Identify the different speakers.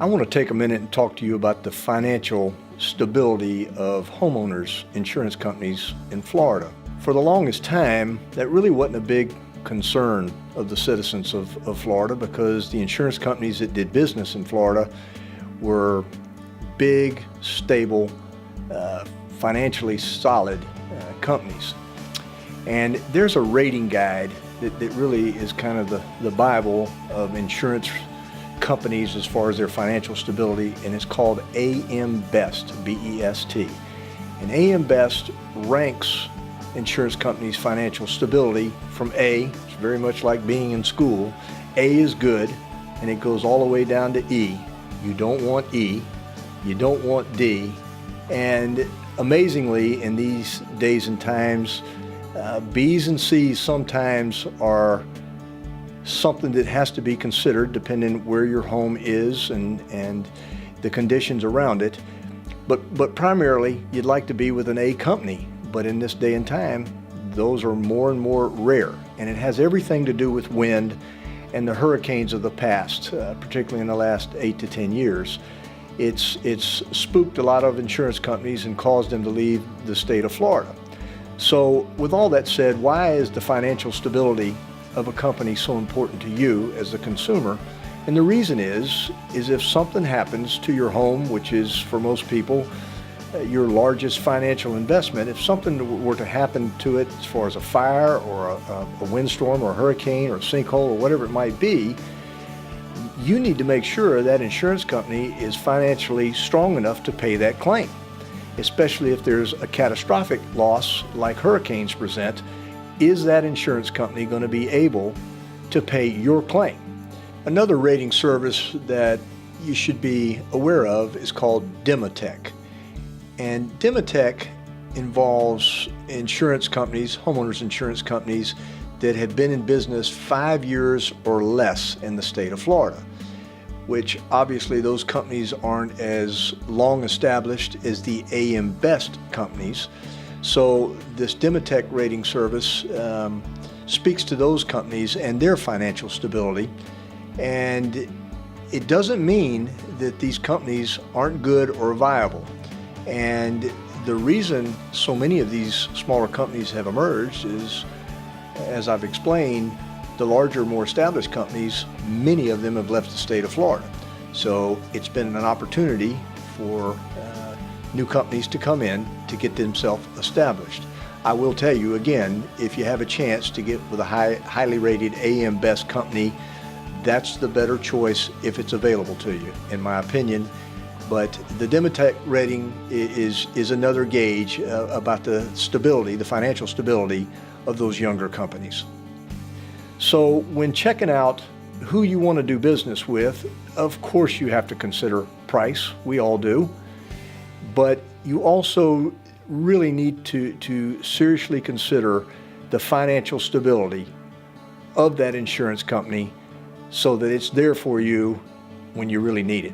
Speaker 1: I want to take a minute and talk to you about the financial stability of homeowners insurance companies in Florida. For the longest time, that really wasn't a big concern of the citizens of Florida, because the insurance companies that did business in Florida were big, stable, financially solid companies. And there's a rating guide that really is kind of the Bible of insurance companies as far as their financial stability, and it's called AM Best, B-E-S-T. And AM Best ranks insurance companies' financial stability from A. It's very much like being in school. A is good, and it goes all the way down to E. You don't want E, you don't want D, and amazingly, in these days and times, B's and C's sometimes are something that has to be considered depending where your home is and the conditions around it. But primarily, you'd like to be with an A company. But in this day and time, those are more and more rare. And it has everything to do with wind and the hurricanes of the past, particularly in the last 8 to 10 years. It's spooked a lot of insurance companies and caused them to leave the state of Florida. So with all that said, why is the financial stability of a company so important to you as a consumer? And the reason is if something happens to your home, which is for most people your largest financial investment, if something were to happen to it as far as a fire or a windstorm or a hurricane or a sinkhole or whatever it might be, you need to make sure that insurance company is financially strong enough to pay that claim, especially if there's a catastrophic loss like hurricanes present. Is that insurance company going to be able to pay your claim? Another rating service that you should be aware of is called Demotech. And Demotech involves insurance companies, homeowners insurance companies, that have been in business 5 years or less in the state of Florida, which obviously those companies aren't as long established as the AM Best companies. So this Demotech rating service speaks to those companies and their financial stability. And it doesn't mean that these companies aren't good or viable. And the reason so many of these smaller companies have emerged is, as I've explained, the larger, more established companies, many of them have left the state of Florida. So it's been an opportunity for new companies to come in to get themselves established. I will tell you again, if you have a chance to get with a highly rated AM Best company, that's the better choice if it's available to you, in my opinion. But the Demotech rating is another gauge about the stability, the financial stability of those younger companies. So when checking out who you want to do business with, of course you have to consider price. We all do. But you also really need to seriously consider the financial stability of that insurance company so that it's there for you when you really need it.